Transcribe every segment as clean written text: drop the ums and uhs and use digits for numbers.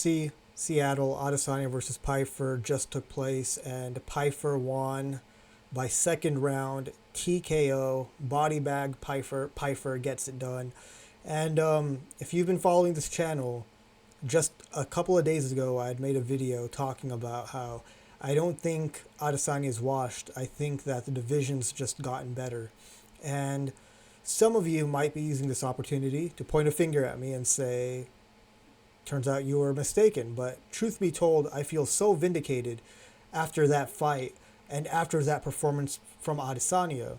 See, Seattle Adesanya versus Pyfer just took place, and Pyfer won by second round TKO body bag. Pyfer gets it done. And if you've been following this channel, just a couple of days ago, I had made a video talking about how I don't think Adesanya is washed. I think that the division's just gotten better. And some of you might be using this opportunity to point a finger at me and say, turns out you were mistaken. But truth be told, I feel so vindicated after that fight and after that performance from Adesanya.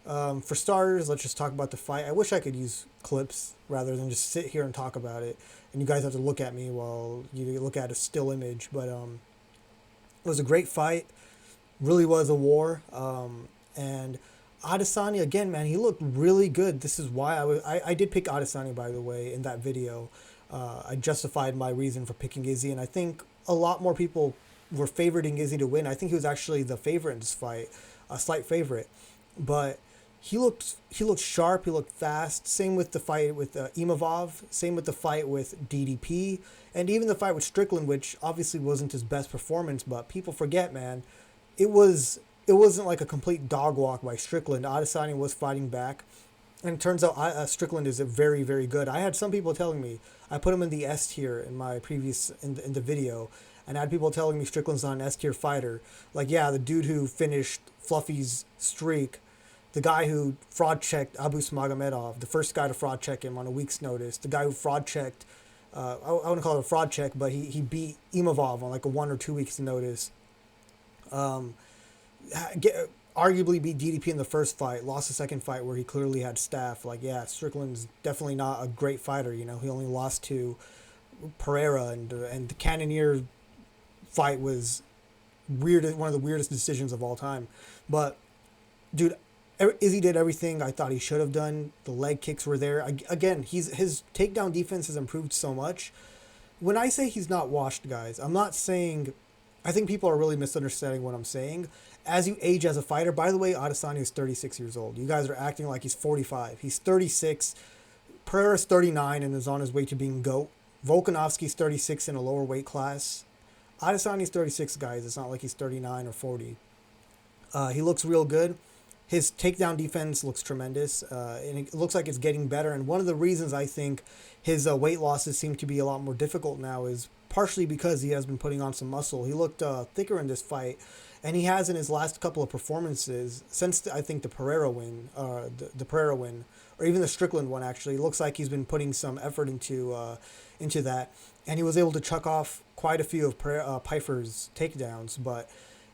For starters, let's just talk about the fight. I wish I could use clips rather than just sit here and talk about it, and you guys have to look at me while you look at a still image. But it was a great fight. Really was a war. And Adesanya again, man, he looked really good. This is why I did pick Adesanya, by the way, in that video. I justified my reason for picking Izzy, and I think a lot more people were favoriting Izzy to win. I think he was actually the favorite in this fight, a slight favorite, but he looked sharp. He looked fast. Same with the fight with Imavov. Same with the fight with DDP, and even the fight with Strickland, which obviously wasn't his best performance. But people forget, man, it wasn't like a complete dog walk by Strickland. Adesanya was fighting back. And it turns out Strickland is a very, very good. I had some people telling me, I put him in the S tier in my previous, in the video, and I had people telling me Strickland's not an S tier fighter. Like, yeah, the dude who finished Fluffy's streak, the guy who fraud checked Abu Smagomedov, the first guy to fraud check him on a week's notice, the guy who fraud checked, I wouldn't call it a fraud check, but he beat Imavov on like a 1 or 2 weeks notice. Arguably beat DDP in the first fight, lost the second fight where he clearly had staff. Like, yeah, Strickland's definitely not a great fighter. You know, he only lost to Pereira, and the Cannonier fight was weird, one of the weirdest decisions of all time. But dude, Izzy did everything I thought he should have done. The leg kicks were there. Again, his takedown defense has improved so much. When I say he's not washed, guys, I'm not saying. I think people are really misunderstanding what I'm saying. As you age as a fighter, by the way, Adesanya is 36 years old. You guys are acting like he's 45. He's 36. Pereira's 39 and is on his way to being GOAT. Volkanovski's 36 in a lower weight class. Adesanya's 36, guys. It's not like he's 39 or 40. He looks real good. His takedown defense looks tremendous, and it looks like it's getting better. And one of the reasons I think his weight losses seem to be a lot more difficult now is partially because he has been putting on some muscle. He looked thicker in this fight, and he has in his last couple of performances since I think the Pereira win, the Pereira win, or even the Strickland one. Actually, it looks like he's been putting some effort into that, and he was able to chuck off quite a few of Pyfer's takedowns, but.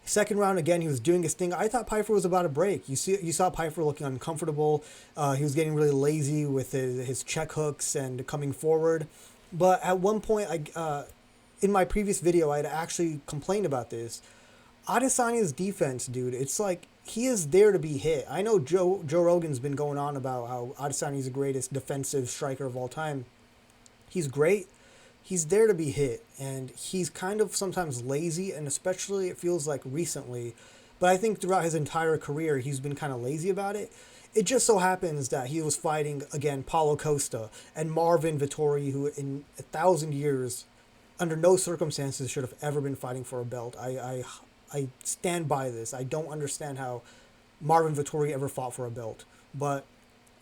Second round again, he was doing his thing. I thought Pyfer was about to break. You saw Pyfer looking uncomfortable. He was getting really lazy with his check hooks and coming forward. But at one point, in my previous video, I had actually complained about this. Adesanya's defense, dude, it's like he is there to be hit. I know Joe Rogan's been going on about how Adesanya is the greatest defensive striker of all time. He's great. He's there to be hit, and he's kind of sometimes lazy, and especially it feels like recently, but I think throughout his entire career, he's been kind of lazy about it. It just so happens that he was fighting, again, Paulo Costa and Marvin Vettori, who in 1,000 years, under no circumstances, should have ever been fighting for a belt. I stand by this. I don't understand how Marvin Vettori ever fought for a belt. But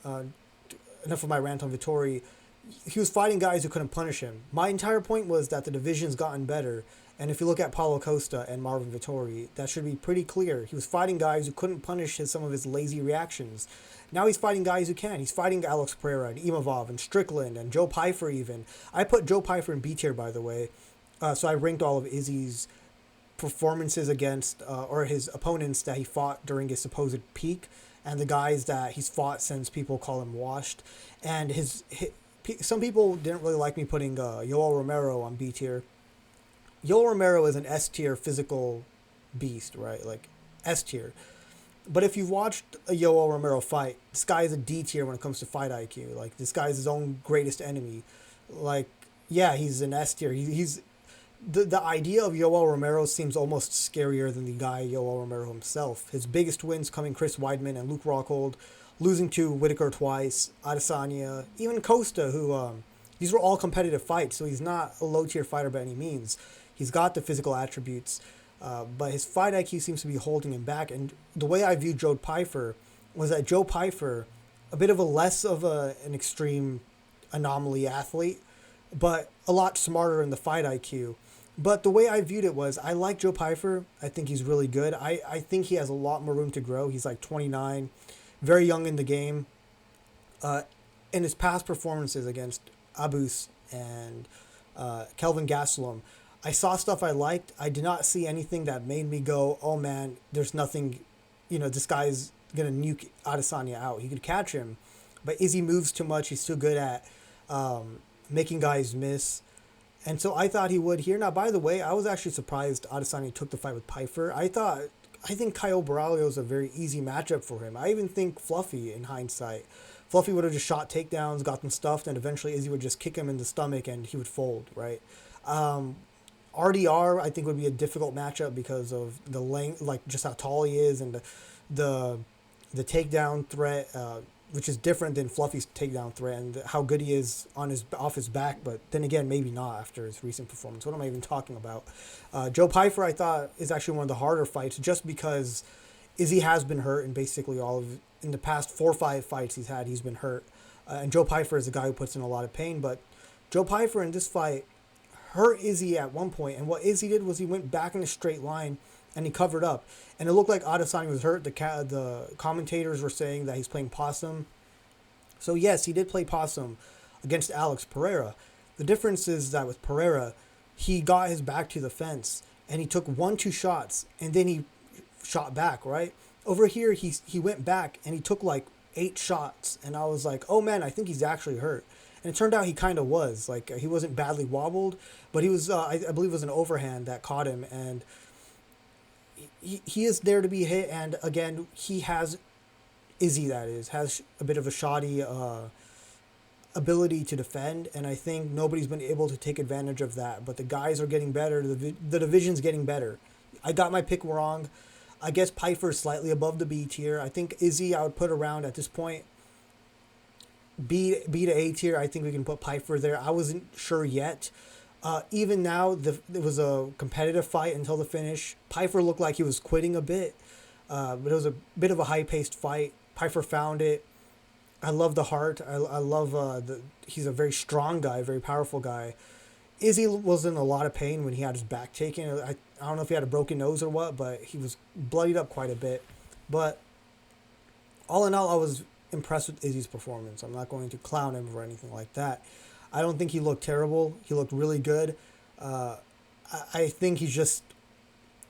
enough of my rant on Vettori. He was fighting guys who couldn't punish him. My entire point was that the division's gotten better. And if you look at Paulo Costa and Marvin Vettori, that should be pretty clear. He was fighting guys who couldn't punish some of his lazy reactions. Now he's fighting guys who can. He's fighting Alex Pereira and Imavov and Strickland and Joe Pyfer even. I put Joe Pyfer in B tier, by the way. So I ranked all of Izzy's performances against, or his opponents that he fought during his supposed peak, and the guys that he's fought since people call him washed. And some people didn't really like me putting Yoel Romero on B tier. Yoel Romero is an S tier physical beast, right? Like S tier. But if you've watched a Yoel Romero fight, this guy is a D tier when it comes to fight IQ. Like, this guy is his own greatest enemy. Like, yeah, he's an S tier. He's the idea of Yoel Romero seems almost scarier than the guy Yoel Romero himself. His biggest wins coming Chris Weidman and Luke Rockhold, losing to Whitaker twice, Adesanya, even Costa, who these were all competitive fights, so he's not a low tier fighter by any means. He's got the physical attributes, but his fight IQ seems to be holding him back. And the way I viewed Joe Pyfer was that Joe Pyfer, a bit of a less of an extreme anomaly athlete, but a lot smarter in the fight IQ. But the way I viewed it was, I like Joe Pyfer. I think he's really good. I think he has a lot more room to grow. He's like 29, very young in the game. In his past performances against Abus and Kelvin Gastelum, I saw stuff I liked. I did not see anything that made me go, oh man, there's nothing, this guy's going to nuke Adesanya out. He could catch him, but Izzy moves too much. He's too good at making guys miss. And so I thought he would here. Now, by the way, I was actually surprised Adesanya took the fight with Pyfer. I think Caio Borralho is a very easy matchup for him. I even think Fluffy, in hindsight, Fluffy would have just shot takedowns, got them stuffed, and eventually Izzy would just kick him in the stomach and he would fold, right? RDR, I think, would be a difficult matchup because of the length, like just how tall he is, and the takedown threat, which is different than Fluffy's takedown threat, and how good he is off his back. But then again, maybe not after his recent performance. What am I even talking about? Joe Pyfer, I thought, is actually one of the harder fights, just because Izzy has been hurt in basically in the past 4 or 5 fights he's been hurt. And Joe Pyfer is a guy who puts in a lot of pain, but Joe Pyfer in this fight hurt Izzy at one point, and what Izzy did was he went back in a straight line and he covered up, and it looked like Adesanya was hurt. The commentators were saying that he's playing possum. So yes, he did play possum against Alex Pereira. The difference is that with Pereira, he got his back to the fence and he took 1-2 shots and then he shot back, right? Over here, he went back and he took like 8 shots, and I was like, oh man, I think he's actually hurt. And it turned out he kind of was. Like, he wasn't badly wobbled, but he was, I believe it was an overhand that caught him. And he is there to be hit. And again, he has, Izzy that is, has a bit of a shoddy ability to defend. And I think nobody's been able to take advantage of that. But the guys are getting better. The division's getting better. I got my pick wrong. I guess Pyfer is slightly above the B tier. I think Izzy I would put around at this point B to A tier. I think we can put Pyfer there. I wasn't sure yet. Even now, it was a competitive fight until the finish. Pyfer looked like he was quitting a bit, but it was a bit of a high-paced fight. Pyfer found it. I love the heart. I love he's a very strong guy, very powerful guy. Izzy was in a lot of pain when he had his back taken. I don't know if he had a broken nose or what, but he was bloodied up quite a bit. But all in all, I was impressed with Izzy's performance. I'm not going to clown him or anything like that. I don't think he looked terrible. He looked really good. I think he's just,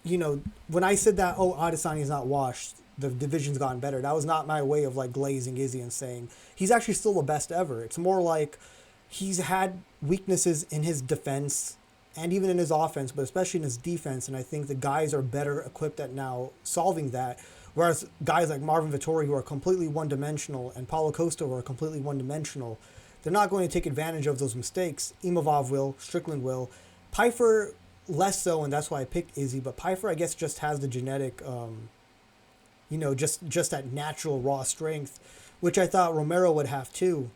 when I said that, Adesanya's not washed, the division's gotten better, that was not my way of like glazing Izzy and saying he's actually still the best ever. It's more like he's had weaknesses in his defense and even in his offense, but especially in his defense. And I think the guys are better equipped at now solving that. Whereas guys like Marvin Vettori, who are completely one-dimensional, and Paulo Costa, who are completely one-dimensional, they're not going to take advantage of those mistakes. Imavov will, Strickland will. Pyfer, less so, and that's why I picked Izzy. But Pyfer, I guess, just has the genetic, just that natural raw strength, which I thought Romero would have too.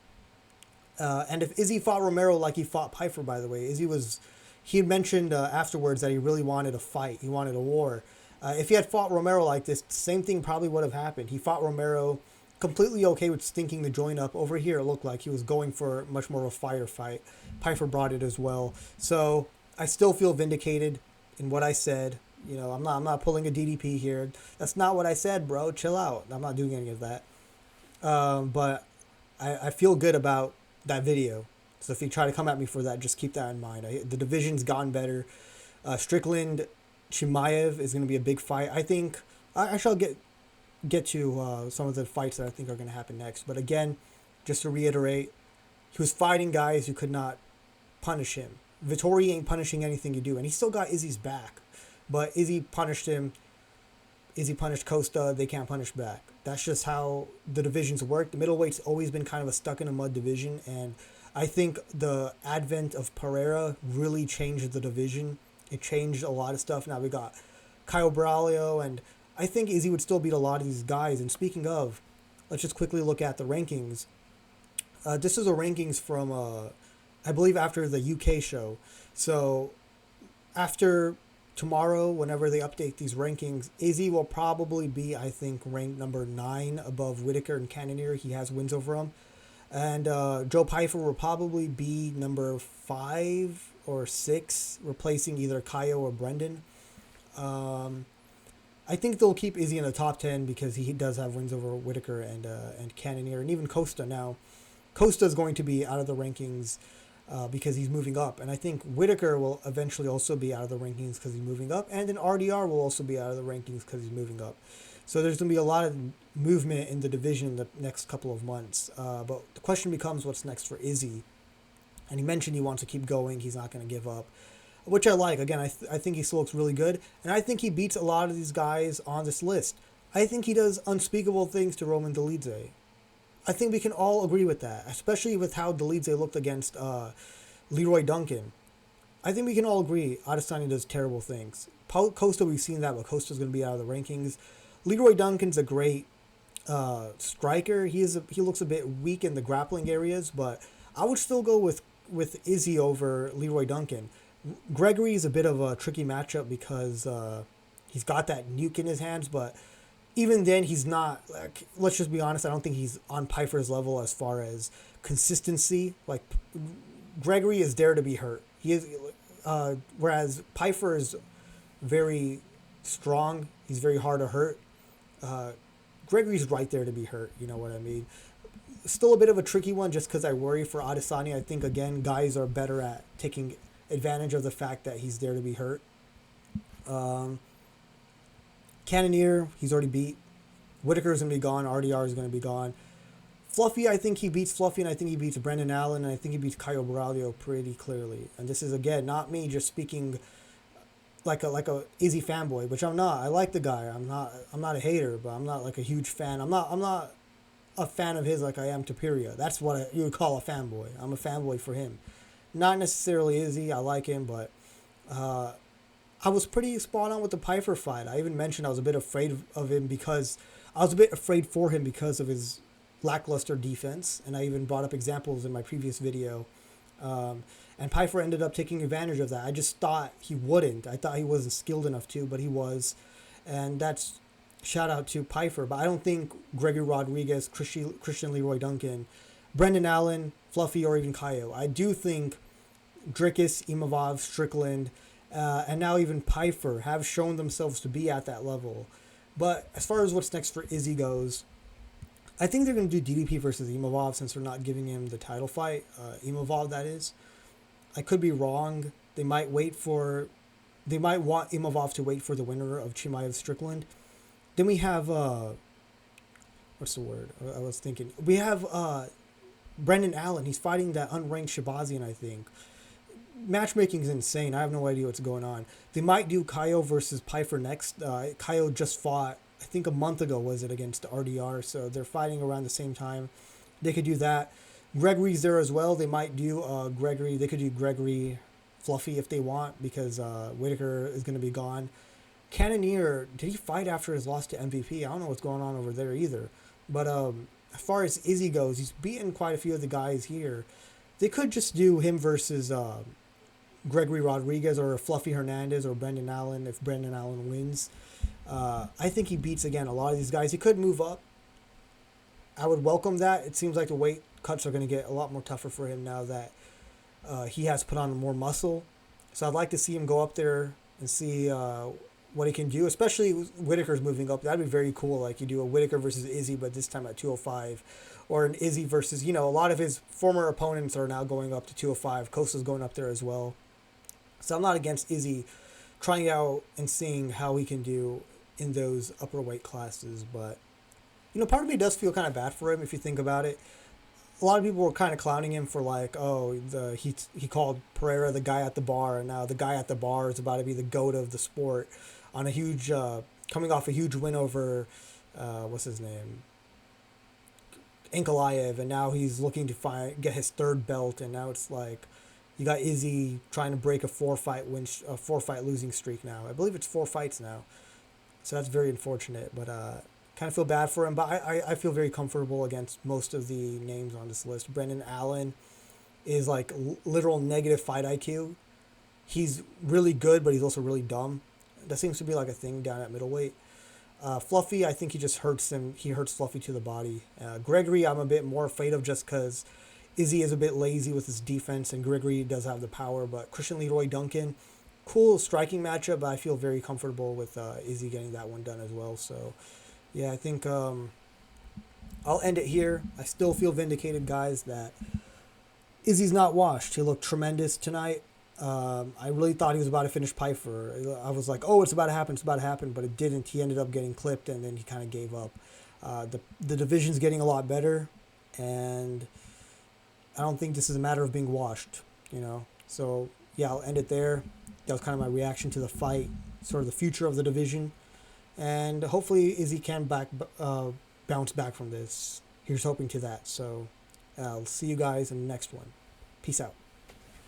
And if Izzy fought Romero like he fought Pyfer, by the way, he had mentioned afterwards that he really wanted a fight. He wanted a war. If he had fought Romero like this, the same thing probably would have happened. He fought Romero completely okay with stinking the joint up. Over here, it looked like he was going for much more of a fire fight. Pyfer brought it as well. So I still feel vindicated in what I said. I'm not pulling a DDP here. That's not what I said, bro. Chill out. I'm not doing any of that. But I feel good about that video. So if you try to come at me for that, just keep that in mind. The division's gotten better. Strickland Chimaev is going to be a big fight. I think I shall get to some of the fights that I think are going to happen next. But again, just to reiterate, he was fighting guys who could not punish him. Vettori ain't punishing anything you do, and he still got Izzy's back. But Izzy punished him. Izzy punished Costa. They can't punish back. That's just how the divisions work. The middleweight's always been kind of a stuck-in-a-mud division, and I think the advent of Pereira really changed the division. It changed a lot of stuff. Now we got Caio Borralho, and I think Izzy would still beat a lot of these guys. And speaking of, let's just quickly look at the rankings. This is a rankings from I believe after the UK show. So after tomorrow, whenever they update these rankings, Izzy will probably be, I think, ranked number 9 above Whitaker and Cannonier. He has wins over him. And Joe Pyfer will probably be number 5 or 6, replacing either Kaio or Brendan. Um, I think they'll keep Izzy in the top 10 because he does have wins over Whitaker and Cannonier and even Costa now. Costa is going to be out of the rankings because he's moving up. And I think Whitaker will eventually also be out of the rankings because he's moving up. And then RDR will also be out of the rankings because he's moving up. So there's going to be a lot of movement in the division in the next couple of months. But the question becomes what's next for Izzy. And he mentioned he wants to keep going. He's not going to give up, which I like. Again, I think he still looks really good. And I think he beats a lot of these guys on this list. I think he does unspeakable things to Roman Dolidze. I think we can all agree with that, especially with how Dolidze looked against Leroy Duncan. I think we can all agree Adesanya does terrible things. Costa, we've seen that, but Costa's going to be out of the rankings. Leroy Duncan's a great striker. He looks a bit weak in the grappling areas, but I would still go with Izzy over Leroy Duncan. Gregory is a bit of a tricky matchup because he's got that nuke in his hands, but even then, he's not, like, let's just be honest, I don't think he's on Pyfer's level as far as consistency. Like, Gregory is there to be hurt. He is, whereas Pyfer is very strong. He's very hard to hurt. Gregory's right there to be hurt. You know what I mean? Still a bit of a tricky one just because I worry for Adesanya. I think, again, guys are better at taking advantage of the fact that he's there to be hurt. Cannonier, he's already beat. Whitaker's going to be gone. RDR is going to be gone. Fluffy, I think he beats Fluffy, and I think he beats Brendan Allen, and I think he beats Caio Borralho pretty clearly. And this is, again, not me just speaking like a Izzy fanboy, which I'm not. I like the guy. I'm not a hater, but I'm not like a huge fan. I'm not a fan of his like I am Tapiria. That's what you would call a fanboy. I'm a fanboy for him. Not necessarily Izzy. I like him, but I was pretty spot on with the Pyfer fight. I even mentioned I was a bit afraid of him because I was a bit afraid for him because of his lackluster defense, and I even brought up examples in my previous video. And Pyfer ended up taking advantage of that. I just thought he wouldn't. I thought he wasn't skilled enough to, but he was. And that's shout out to Pyfer. But I don't think Gregory Rodriguez, Christian Leroy Duncan, Brendan Allen, Fluffy, or even Caio. I do think Dricus, Imavov, Strickland, and now even Pyfer have shown themselves to be at that level. But as far as what's next for Izzy goes, I think they're going to do DDP versus Imavov since they're not giving him the title fight. Imavov, that is. I could be wrong. They might want Imavov to wait for the winner of Chimaev Strickland. Then we have what's the word? I was thinking. We have Brendan Allen. He's fighting that unranked Shabazian, I think. Matchmaking is insane. I have no idea what's going on. They might do Caio versus Pyfer next. Caio just fought, I think a month ago, was it, against RDR, so they're fighting around the same time. They could do that. Gregory's there as well. They might do Gregory. They could do Gregory Fluffy if they want because Whitaker is going to be gone. Cannonier, did he fight after his loss to MVP? I don't know what's going on over there either. But as far as Izzy goes, he's beaten quite a few of the guys here. They could just do him versus Gregory Rodriguez or Fluffy Hernandez or Brendan Allen if Brendan Allen wins. I think he beats, again, a lot of these guys. He could move up. I would welcome that. It seems like the weight cuts are going to get a lot more tougher for him now that he has put on more muscle. So I'd like to see him go up there and see what he can do, especially Whitaker's moving up. That'd be very cool. Like you do a Whitaker versus Izzy, but this time at 205. Or an Izzy versus, a lot of his former opponents are now going up to 205. Costa's going up there as well. So I'm not against Izzy trying out and seeing how he can do in those upper weight classes. But, part of me does feel kind of bad for him if you think about it. A lot of people were kind of clowning him for he called Pereira the guy at the bar, and now the guy at the bar is about to be the GOAT of the sport on a huge, coming off a huge win over, what's his name? Ankalaev, and now he's looking to get his third belt, and now it's like you got Izzy trying to break a four fight losing streak now. I believe it's 4 fights now, so that's very unfortunate. But kind of feel bad for him. But I feel very comfortable against most of the names on this list. Brendan Allen, is like literal negative fight IQ. He's really good, but he's also really dumb. That seems to be like a thing down at middleweight. Fluffy, I think he just hurts him. He hurts Fluffy to the body. Gregory, I'm a bit more afraid of just because Izzy is a bit lazy with his defense, and Gregory does have the power. But Christian Leroy Duncan, cool striking matchup, but I feel very comfortable with Izzy getting that one done as well. So, yeah, I think I'll end it here. I still feel vindicated, guys, that Izzy's not washed. He looked tremendous tonight. I really thought he was about to finish Pyfer. I was like, oh, it's about to happen, but it didn't. He ended up getting clipped, and then he kind of gave up. The division's getting a lot better, and I don't think this is a matter of being washed, you know. So, yeah, I'll end it there. That was kind of my reaction to the fight, sort of the future of the division. And hopefully Izzy can bounce back from this. Here's hoping to that. So I'll see you guys in the next one. Peace out.